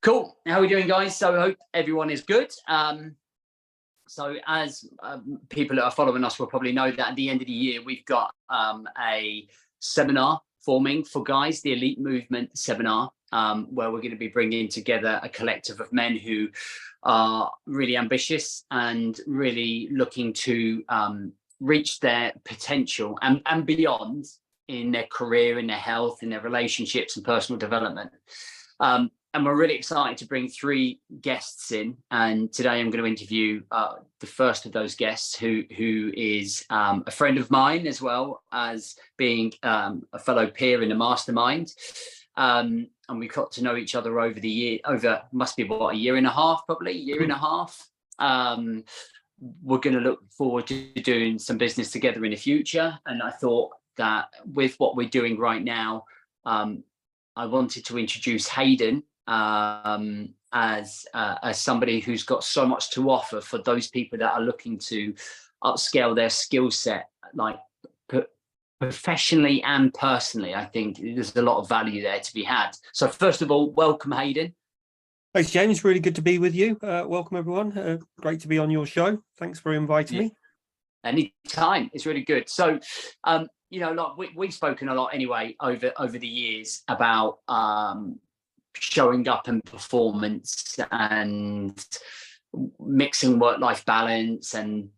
Cool. How are we doing, guys? So I hope everyone is good. So as people that are following us will probably know that at the end of the year, we've got a seminar forming for guys, the Elite Movement seminar, where we're going to be bringing together a collective of men who are really ambitious and really looking to reach their potential and beyond in their career, in their health, in their relationships and personal development. And we're really excited to bring three guests in. And today I'm going to interview the first of those guests, who is a friend of mine, as well as being a fellow peer in the mastermind. And we got to know each other over the year, must be what, a year and a half, probably a year and a half. We're going to look forward to doing some business together in the future. And I thought that with what we're doing right now, I wanted to introduce Haydn as somebody who's got so much to offer for those people that are looking to upscale their skill set, like professionally and personally. I think there's a lot of value there to be had. So first of all, welcome, Haydn. Thanks, James. Really good to be with you. Welcome, everyone. Great to be on your show. Thanks for inviting me. Anytime. It's really good. So, you know, like we've spoken a lot anyway over the years about showing up and performance and mixing work-life balance and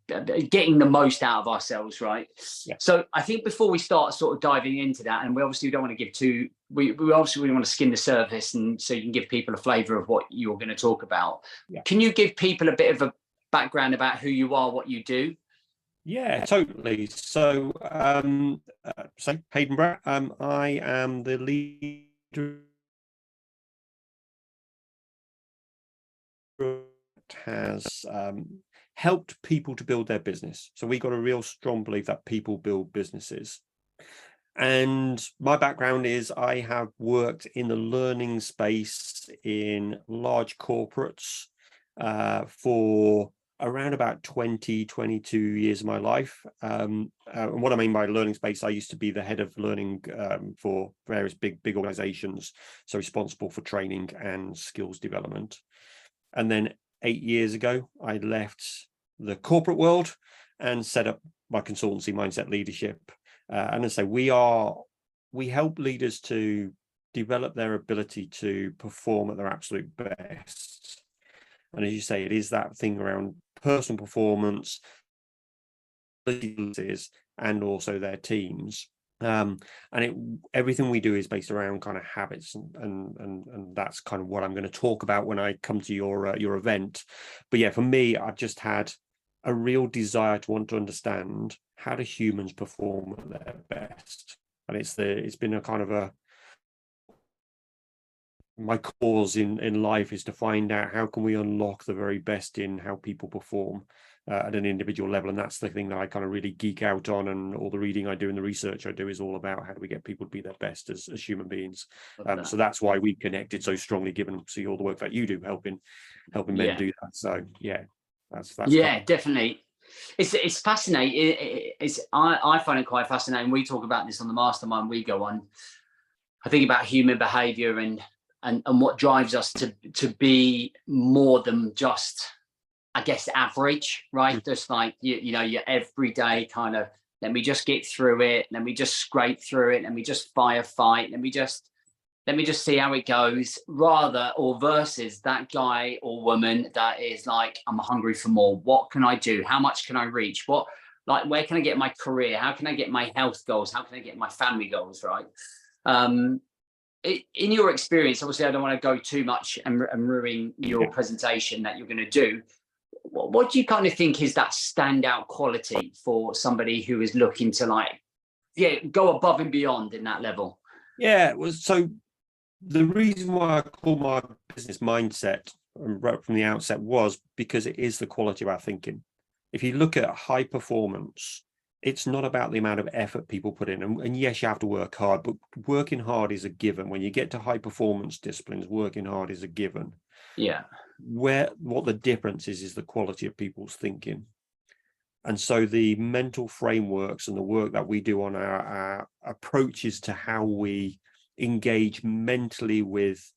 getting the most out of ourselves, right? Yeah. So I think before we start sort of diving into that, and we obviously don't want to give too, we obviously want to skim the surface, and so you can give people a flavour of what you're going to talk about. Yeah. Can you give people a bit of a background about who you are, what you do? Yeah, totally. So, Haydn Bratt, I am the leader has helped people to build their business. So we got a real strong belief that people build businesses. And my background is I have worked in the learning space in large corporates for around about 22 years of my life. And what I mean by learning space, I used to be the head of learning for various big organizations, so responsible for training and skills development. And then 8 years ago, I left the corporate world and set up my consultancy, Mindset Leadership. And I say we help leaders to develop their ability to perform at their absolute best. And as you say, it is that thing around personal performance, and also their teams. Everything we do is based around kind of habits, and that's kind of what I'm going to talk about when I come to your event. But yeah, for me, I've just had a real desire to want to understand how do humans perform at their best, and it's been a kind of my cause in life is to find out how can we unlock the very best in how people perform at an individual level. And that's the thing that I kind of really geek out on, and all the reading I do and the research I do is all about how do we get people to be their best as human beings. So that's why we connected so strongly, given see all the work that you do helping men do that. So yeah, that's definitely. It's fascinating. I find it quite fascinating. We talk about this on the mastermind we go on. I think about human behavior and what drives us to be more than just, I guess, average, right? Just like, you know, your everyday kind of, let me just get through it. Let me just scrape through it. Let me just firefight. Let me just see how it goes, versus that guy or woman that is like, I'm hungry for more. What can I do? How much can I reach? Where can I get my career? How can I get my health goals? How can I get my family goals, right? In your experience, obviously, I don't want to go too much and ruin your presentation that you're going to do. What do you kind of think is that standout quality for somebody who is looking to go above and beyond in that level? Yeah, it was so. The reason why I call my business Mindset right from the outset was because it is the quality of our thinking. If you look at high performance, it's not about the amount of effort people put in. And yes, you have to work hard, but working hard is a given. When you get to high performance disciplines, working hard is a given. Yeah. What the difference is the quality of people's thinking. And so the mental frameworks and the work that we do on our approaches to how we engage mentally with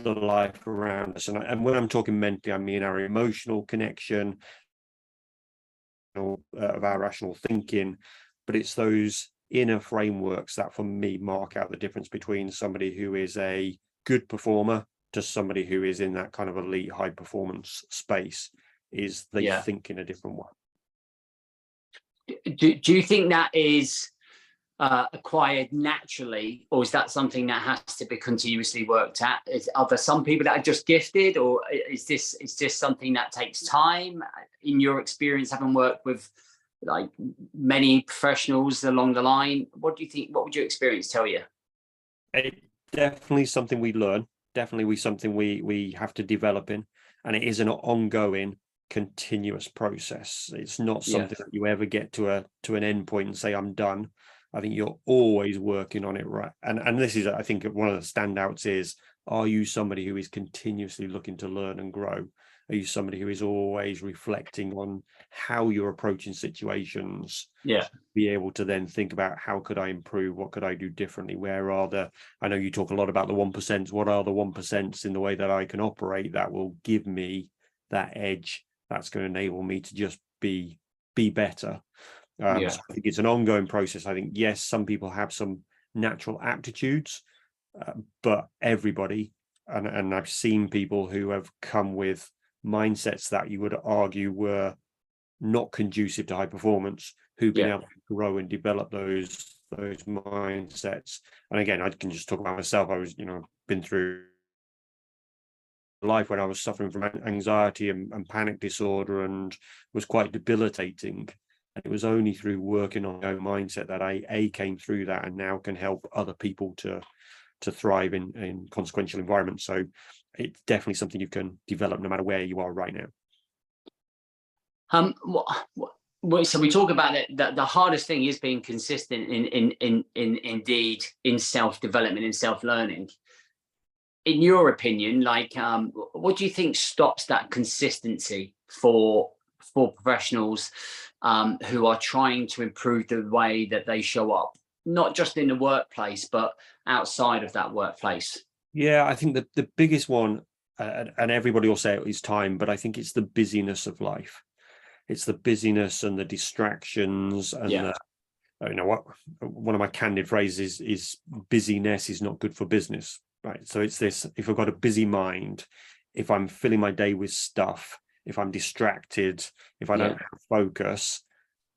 the life around us. And when I'm talking mentally, I mean our emotional connection, of our rational thinking, but it's those inner frameworks that for me mark out the difference between somebody who is a good performer to somebody who is in that kind of elite high performance space, is they think in a different way. Do you think that is acquired naturally, or is that something that has to be continuously worked at? Are there some people that are just gifted, or is this something that takes time? In your experience, having worked with like many professionals along the line, what do you think? What would your experience tell you? It's definitely something we learn. Definitely something we have to develop in, and it is an ongoing, continuous process. It's not something that you ever get to an end point and say I'm done. I think you're always working on it, right? And this is, I think, one of the standouts is, are you somebody who is continuously looking to learn and grow? Are you somebody who is always reflecting on how you're approaching situations? Be able to then think about, how could I improve? What could I do differently? I know you talk a lot about the 1%. What are the 1% in the way that I can operate that will give me that edge that's going to enable me to just be better? So I think it's an ongoing process. I think, yes, some people have some natural aptitudes, but everybody, and I've seen people who have come with mindsets that you would argue were not conducive to high performance, who've been able to grow and develop those mindsets. And again, I can just talk about myself. I was, been through life when I was suffering from anxiety and panic disorder, and was quite debilitating. And it was only through working on my own mindset that I came through that, and now can help other people to thrive in consequential environments. So it's definitely something you can develop no matter where you are right now. So we talk about it, that the hardest thing is being consistent in self-development, in self-learning. In your opinion, what do you think stops that consistency for professionals who are trying to improve the way that they show up, not just in the workplace, but outside of that workplace? Yeah, I think the biggest one, and everybody will say it, is time, but I think it's the busyness of life. It's the busyness and the distractions, and one of my candid phrases is busyness is not good for business, right? So it's this: if I've got a busy mind, if I'm filling my day with stuff, if I'm distracted, if I don't have focus,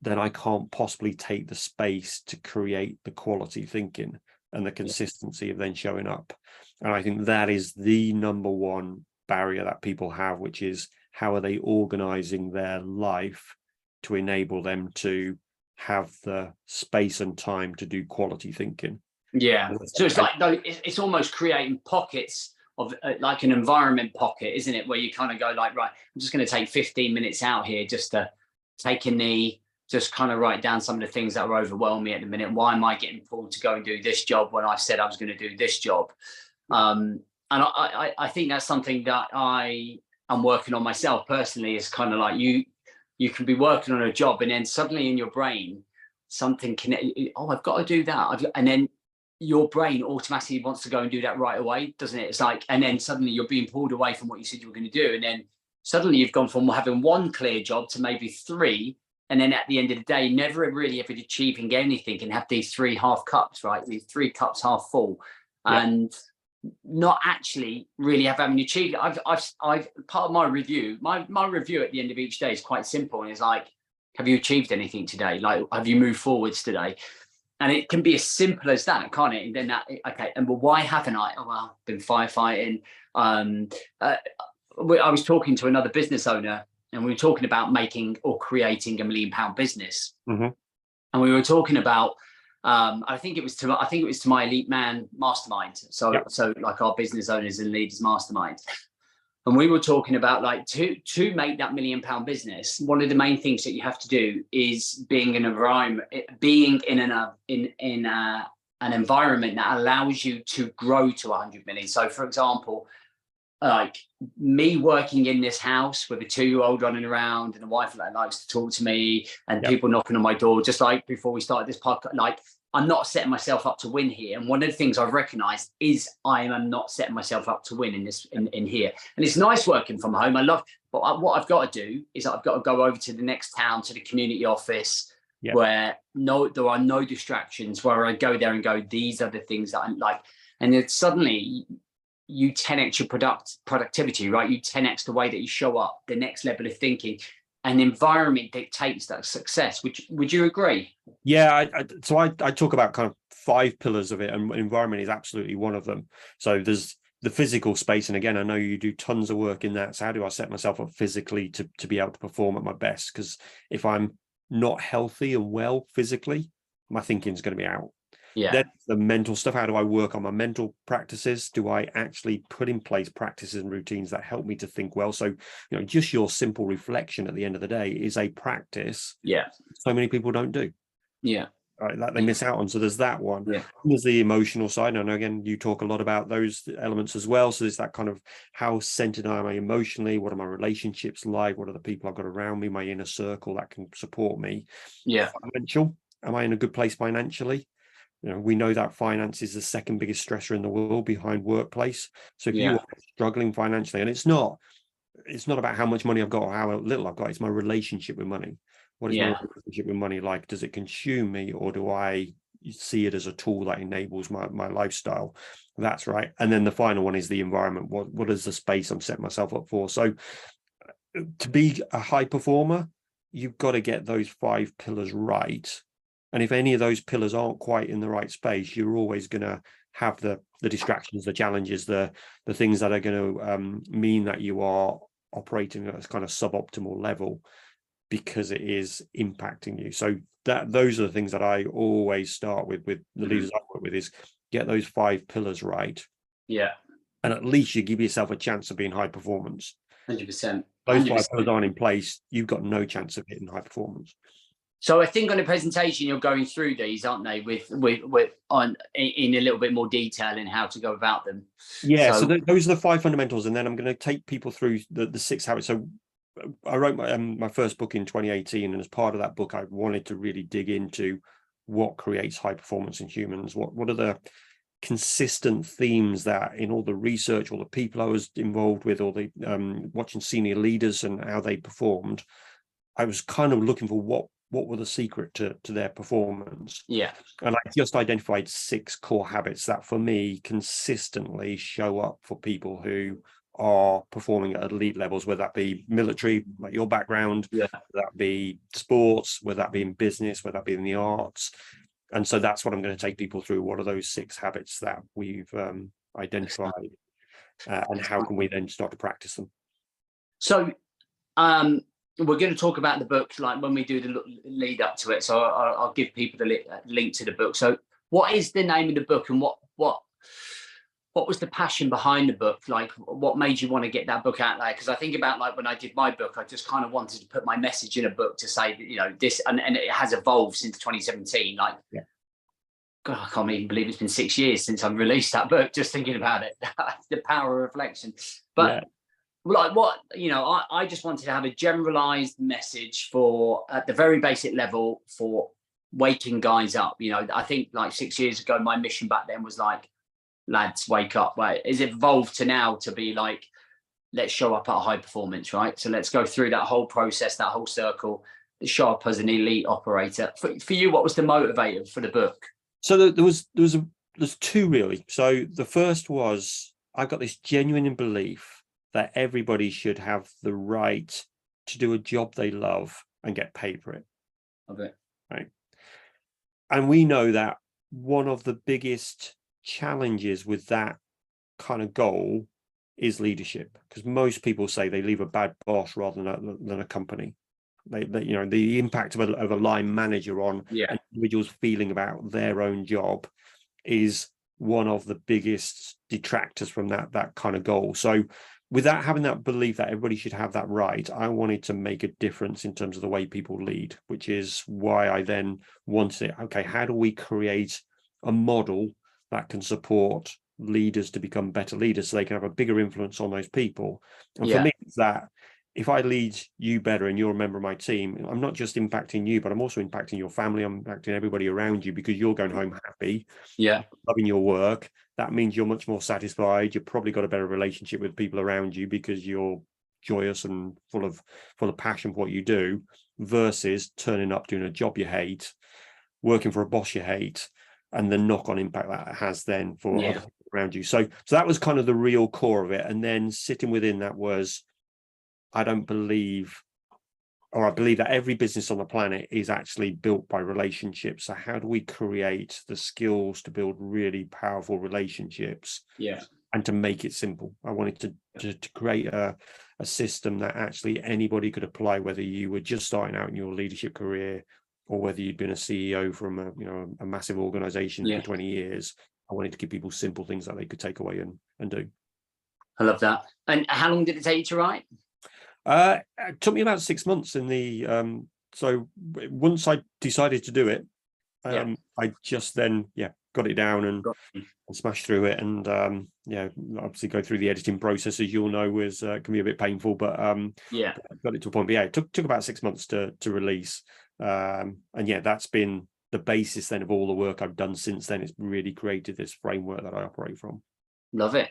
then I can't possibly take the space to create the quality thinking and the consistency of then showing up. And I think that is the number one barrier that people have, which is, how are they organizing their life to enable them to have the space and time to do quality thinking? So it's it's almost creating pockets of like an environment pocket, isn't it, where you kind of go like, right, I'm just going to take 15 minutes out here just to take a knee, just kind of write down some of the things that are overwhelming me at the minute. Why am I getting pulled to go and do this job when I said I was going to do this job? And I think that's something that I am working on myself personally. Is kind of like, you can be working on a job, and then suddenly in your brain something I've got to do that, and then your brain automatically wants to go and do that right away, doesn't it? It's like, and then suddenly you're being pulled away from what you said you were going to do, and then suddenly you've gone from having one clear job to maybe three, and then at the end of the day never really ever achieving anything, and have these 3 half cups, right? These 3 cups half full, and not actually really having achieved it. I've part of my review at the end of each day is quite simple, and it's like, have you achieved anything today? Like, have you moved forwards today? And it can be as simple as that, can't it? And then why haven't I? Oh, well, I've been firefighting. I was talking to another business owner, and we were talking about making or creating £1 million business. And we were talking about, I think it was to my Elite Man mastermind. So like our business owners and leaders mastermind. And we were talking about, like, to make that £1 million business, one of the main things that you have to do is being in an environment that allows you to grow to 100 million. So, for example, like me working in this house with a 2-year-old running around and a wife that likes to talk to me, and people knocking on my door, just like before we started this podcast, like I'm not setting myself up to win here. And one of the things I've recognized is I am not setting myself up to win in here. And it's nice working from home. I love, but what I've got to do is I've got to go over to the next town, to the community office, where there are no distractions, where I go there and go, these are the things that I like. And then suddenly you 10x your productivity, right? You 10x the way that you show up, the next level of thinking. And environment dictates that success. Would you agree? Yeah, so I talk about kind of 5 pillars of it, and environment is absolutely one of them. So there's the physical space, and again, I know you do tons of work in that. So how do I set myself up physically to be able to perform at my best? Because if I'm not healthy and well physically, my thinking's going to be out. Yeah. Then the mental stuff. How do I work on my mental practices? Do I actually put in place practices and routines that help me to think well? So, just your simple reflection at the end of the day is a practice. Yeah. So many people don't do. Yeah. Right, that they miss out on. So there's that one. Yeah. There's the emotional side. And again, you talk a lot about those elements as well. So there's that kind of, how centered am I emotionally? What are my relationships like? What are the people I've got around me, my inner circle that can support me? Yeah. Financial. Am I in a good place financially? We know that finance is the second biggest stressor in the world behind workplace. So if you are struggling financially, and it's not about how much money I've got or how little I've got, it's my relationship with money. What is my relationship with money like? Does it consume me, or do I see it as a tool that enables my lifestyle? That's right. And then the final one is the environment. What is the space I'm setting myself up for? So to be a high performer, you've got to get those 5 pillars right. And if any of those pillars aren't quite in the right space, you're always going to have the distractions, the challenges, the things that are going to mean that you are operating at a kind of suboptimal level, because it is impacting you. So those are the things that I always start with the leaders I work with, is get those 5 pillars right. Yeah. And at least you give yourself a chance of being high performance. 100%. Those 5 pillars aren't in place, you've got no chance of hitting high performance. So I think on the presentation you're going through these, aren't they, with in a little bit more detail in how to go about them. Yeah. So those are the 5 fundamentals, and then I'm going to take people through the 6 habits. So I wrote my first book in 2018, and as part of that book, I wanted to really dig into what creates high performance in humans. What are the consistent themes that in all the research, all the people I was involved with, all the watching senior leaders and how they performed, I was kind of looking for what were the secret to their performance. Yeah. And I just identified 6 core habits that for me consistently show up for people who are performing at elite levels, whether that be military, like your background, whether that be sports, whether that be in business, whether that be in the arts. And so that's what I'm going to take people through. What are those 6 habits that we've identified, and how can we then start to practice them? So we're going to talk about the book, like when we do the lead up to it. So I'll give people the link to the book. So what is the name of the book, and what was the passion behind the book? Like, what made you want to get that book out there? Because I think about, like, when I did my book, I just kind of wanted to put my message in a book to say that, this, and it has evolved since 2017. Like, God, I can't even believe it's been 6 years since I've released that book, just thinking about it. The power of reflection. But like, I just wanted to have a generalized message for, at the very basic level, for waking guys up. I think like 6 years ago, my mission back then was like, lads, wake up. Right? It's evolved to now to be like, let's show up at a high performance, right? So let's go through that whole process, that whole circle, show up as an elite operator. For you, what was the motivator for the book? So there's 2 really. So the first was, I got this genuine belief that everybody should have the right to do a job they love and get paid for it. Okay. Right. And we know that one of the biggest challenges with that kind of goal is leadership, because most people say they leave a bad boss rather than a company. They the impact of a line manager on an individual's feeling about their own job is one of the biggest detractors from that kind of goal. So without having that belief that everybody should have that right, I wanted to make a difference in terms of the way people lead, which is why I then wanted it. Okay, how do we create a model that can support leaders to become better leaders so they can have a bigger influence on those people? And for me, it's that if I lead you better and you're a member of my team, I'm not just impacting you, but I'm also impacting your family. I'm impacting everybody around you because you're going home happy, loving your work. That means you're much more satisfied. You've probably got a better relationship with people around you because you're joyous and full of passion for what you do, versus turning up doing a job you hate, working for a boss you hate, and the knock-on impact that has then for other people around you. So that was kind of the real core of it. And then sitting within that was, I believe that every business on the planet is actually built by relationships. So how do we create the skills to build really powerful relationships? And to make it simple. I wanted to create a system that actually anybody could apply, whether you were just starting out in your leadership career or whether you'd been a CEO from a massive organization for 20 years. I wanted to give people simple things that they could take away and do. I love that. And how long did it take you to write? It took me about 6 months in the so once I decided to do it, I just then got it down and smashed through it, and obviously go through the editing process, as you'll know, was can be a bit painful, but got it to a point. But it took about 6 months to release, and that's been the basis then of all the work I've done since then. It's really created this framework that I operate from. Love it.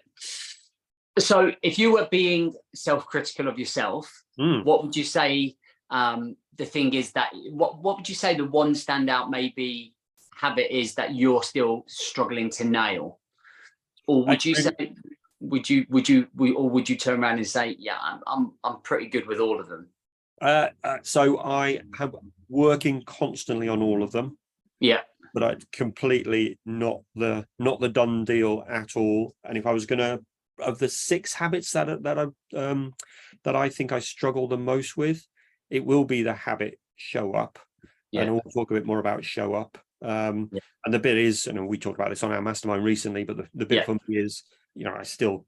So if you were being self-critical of yourself, what would you say the thing is that what would you say the one standout maybe habit is that you're still struggling to nail? Or would you say would you turn around and say, I'm pretty good with all of them? So I have working constantly on all of them, but I completely not the done deal at all. And if I was gonna, of the 6 habits that I think I struggle the most with, it will be the habit show up. And we'll talk a bit more about show up. And the bit is, we talked about this on our mastermind recently, but the bit for me is, I still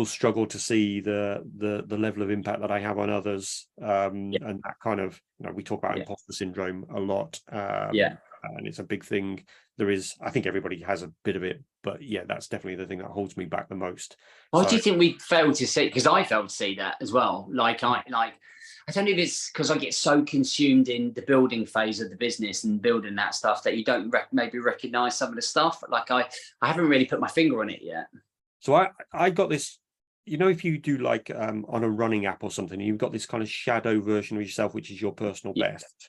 struggle to see the level of impact that I have on others. And that kind of, we talk about imposter syndrome a lot. And it's a big thing. I think everybody has a bit of it, but that's definitely the thing that holds me back the most. Why do you think we fail to see? Because I failed to see that as well. I don't know if it's because I get so consumed in the building phase of the business and building that stuff that you don't maybe recognize some of the stuff. Like I haven't really put my finger on it yet. So I got this, if you do like on a running app or something, you've got this kind of shadow version of yourself, which is your personal best.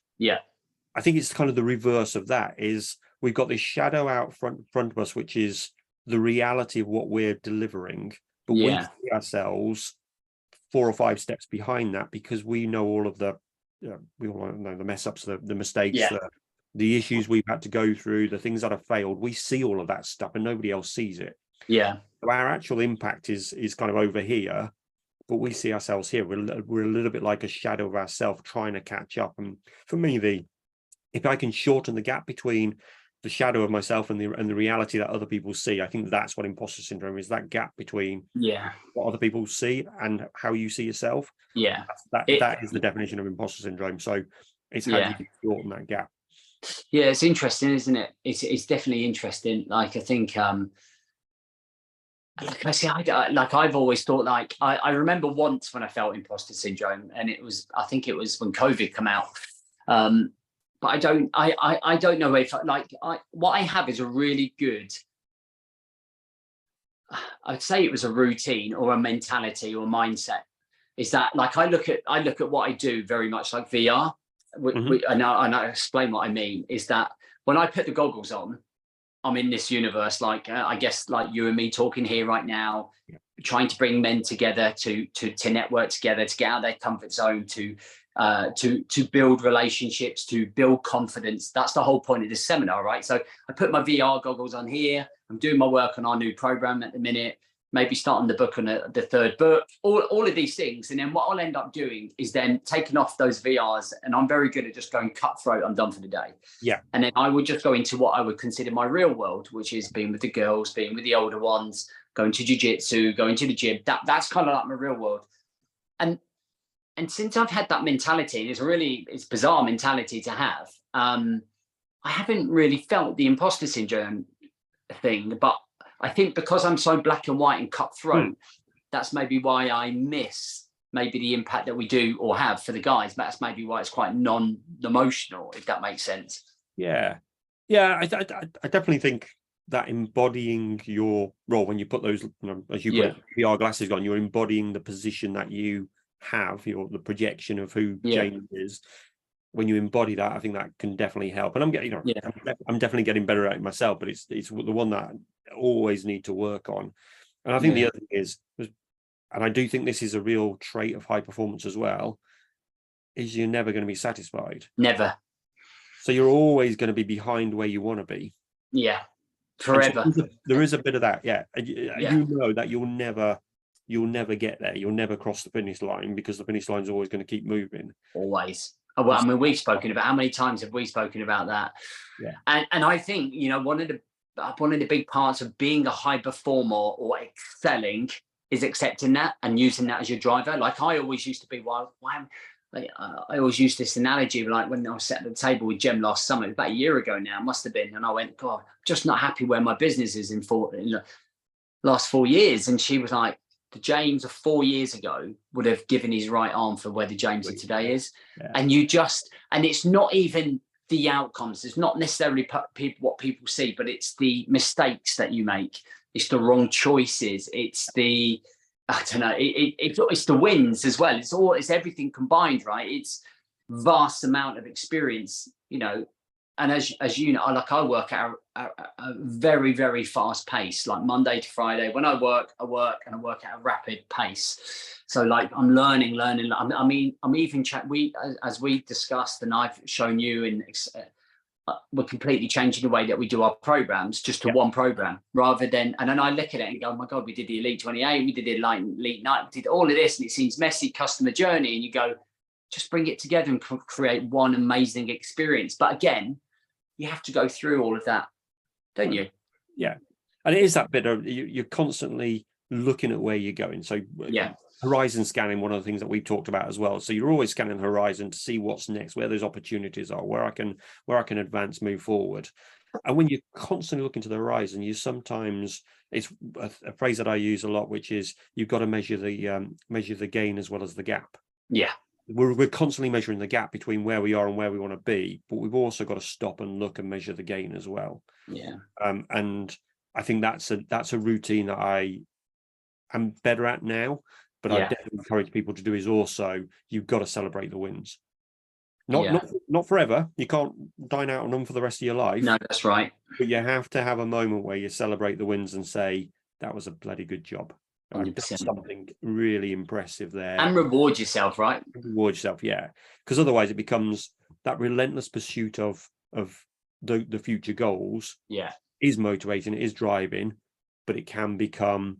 I think it's kind of the reverse of that. Is we've got this shadow out front of us, which is the reality of what we're delivering, but we see ourselves 4 or 5 steps behind that, because we know all of the we all know the mess ups, the mistakes, the issues we've had to go through, the things that have failed. We see all of that stuff and nobody else sees it. So our actual impact is kind of over here, but we see ourselves here. We're a little bit like a shadow of ourselves trying to catch up. And for me, if I can shorten the gap between the shadow of myself and the reality that other people see, I think that's what imposter syndrome is, that gap between what other people see and how you see yourself. That is the definition of imposter syndrome. So it's how do you shorten that gap. It's interesting, isn't it? It's definitely interesting. Like I think like I say, I've always thought, I remember once when I felt imposter syndrome, and I think it was when COVID came out. But I don't know if what I have is a really good, I'd say it was a routine or a mentality or mindset. Is that I look at what I do very much like VR. And I explain what I mean is that when I put the goggles on, I'm in this universe, I guess like you and me talking here right now, trying to bring men together to network together, to get out of their comfort zone, to build relationships, to build confidence. That's the whole point of this seminar, right? So I put my VR goggles on here. I'm doing my work on our new program at the minute, maybe starting the book on the 3rd book, all of these things. And then what I'll end up doing is then taking off those VRs, and I'm very good at just going cutthroat, I'm done for the day. And then I would just go into what I would consider my real world, which is being with the girls, being with the older ones, going to jiu-jitsu, going to the gym. That's kind of like my real world. And since I've had that mentality, it's bizarre mentality to have, I haven't really felt the imposter syndrome thing. But I think because I'm so black and white and cutthroat, that's maybe why I miss maybe the impact that we do or have for the guys. That's maybe why it's quite non-emotional, if that makes sense. Yeah, I definitely think that embodying your role, when you put those, as you put it, VR glasses on, you're embodying the position that you have, the projection of who James is. When you embody that, I think that can definitely help. And I'm getting, I'm definitely getting better at it myself, but it's the one that I always need to work on. And I think the other thing is, and I do think this is a real trait of high performance as well, is you're never going to be satisfied. Never. So you're always going to be behind where you want to be. Yeah. Forever. So there is a bit of that. You know that you'll never get there. You'll never cross the finish line, because the finish line is always going to keep moving. Always. Well, I mean, we've spoken about, how many times have we spoken about that? Yeah. And I think, one of the big parts of being a high performer or excelling is accepting that and using that as your driver. Like I always used to be, I always use this analogy, like when I was sat at the table with Jem last summer, about a year ago now, must have been, and I went, God, just not happy where my business is in the last 4 years. And she was like, the James of 4 years ago would have given his right arm for where the James of today is. Yeah. And and it's not even the outcomes. It's not necessarily what people see, but it's the mistakes that you make. It's the wrong choices. It's the, I don't know, it's the wins as well. It's everything combined, right? It's vast amount of experience, and as you know, like I work at a very, very fast pace, like Monday to Friday. When I work at a rapid pace. So like I'm learning. I mean, I'm even as we discussed, and I've shown you, and we're completely changing the way that we do our programs, just to one program rather than. And then I look at it and go, oh my God, we did the Elite 28, we did the Elite Night, we did all of this, and it seems messy, customer journey, and you go, just bring it together and create one amazing experience. But again, you have to go through all of that, don't you? Yeah. And it is that bit of, you're constantly looking at where you're going. So horizon scanning, one of the things that we've talked about as well. So you're always scanning the horizon to see what's next, where those opportunities are, where I can advance, move forward. And when you're constantly looking to the horizon, you sometimes, it's a phrase that I use a lot, which is you've got to measure the gain as well as the gap. Yeah. We're constantly measuring the gap between where we are and where we want to be, but we've also got to stop and look and measure the gain as well. Yeah. And I think that's a routine that I am better at now, but I definitely encourage people to do is also, you've got to celebrate the wins. Not forever. You can't dine out on them for the rest of your life. No, that's right. But you have to have a moment where you celebrate the wins and say, that was a bloody good job. I've done something really impressive there. And reward yourself, right? Reward yourself, yeah. Because otherwise it becomes that relentless pursuit of the future goals. Yeah. Is motivating, it is driving, but it can become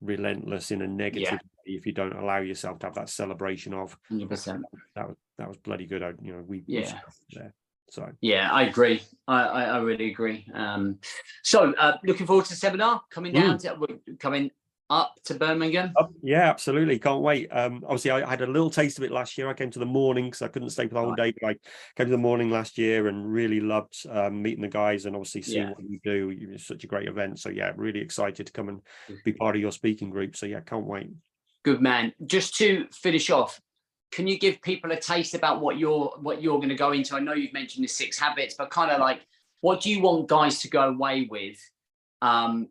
relentless in a negative way if you don't allow yourself to have that celebration of 100%. That was bloody good. We there. So I agree. I really agree. So looking forward to the seminar coming up to Birmingham. Yeah, absolutely. Can't wait. Obviously, I had a little taste of it last year. I came to the morning because I couldn't stay for the whole day, but I came to the morning last year and really loved meeting the guys and obviously seeing what you do. It's such a great event. So really excited to come and be part of your speaking group. So can't wait. Good man. Just to finish off, can you give people a taste about what you're going to go into? I know you've mentioned the 6 habits, but kind of like, what do you want guys to go away with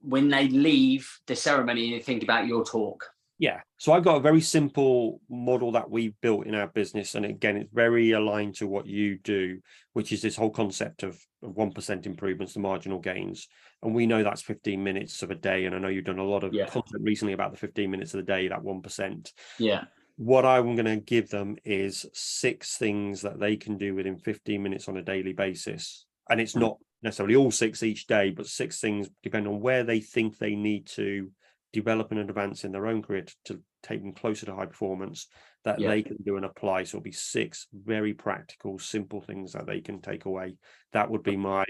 when they leave the ceremony and think about your talk? Yeah, so I've got a very simple model that we've built in our business, and again, it's very aligned to what you do, which is this whole concept of 1% improvements to marginal gains. And we know that's 15 minutes of a day, and I know you've done a lot of content recently about the 15 minutes of the day, that 1%. Yeah. What I'm going to give them is 6 things that they can do within 15 minutes on a daily basis. And it's not necessarily all 6 each day, but 6 things depending on where they think they need to develop and advance in their own career to take them closer to high performance that they can do and apply. So it'll be 6 very practical, simple things that they can take away. That would be my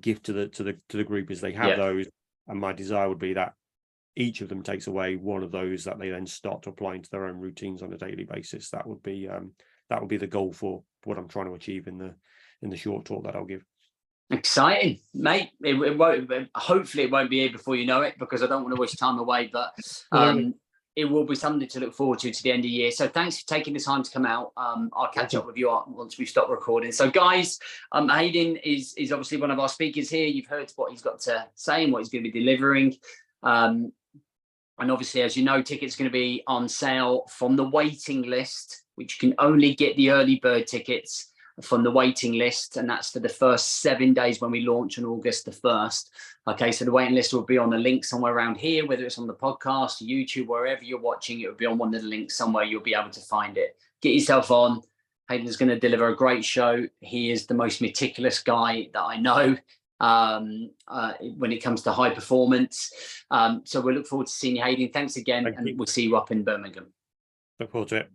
gift to the group, is they have those, and my desire would be that each of them takes away one of those that they then start to apply into their own routines on a daily basis. That would be the goal for what I'm trying to achieve in the short talk that I'll give. Exciting, mate. It won't. Hopefully, it won't be here before you know it, because I don't want to wish time away. But it will be something to look forward to the end of the year. So thanks for taking the time to come out. I'll catch up with you once we stop recording. So guys, Haydn is obviously one of our speakers here. You've heard what he's got to say and what he's going to be delivering. And obviously, as you know, tickets are going to be on sale from the waiting list, which you can only get the early bird tickets from the waiting list, and that's for the first 7 days when we launch on August the 1st. Okay, so the waiting list will be on a link somewhere around here, whether it's on the podcast, YouTube, wherever you're watching, it will be on one of the links somewhere. You'll be able to find it. Get yourself on. Haydn's going to deliver a great show. He is the most meticulous guy that I know when it comes to high performance. So we'll look forward to seeing you, Haydn. Thanks again, and we'll see you up in Birmingham. Look forward to it.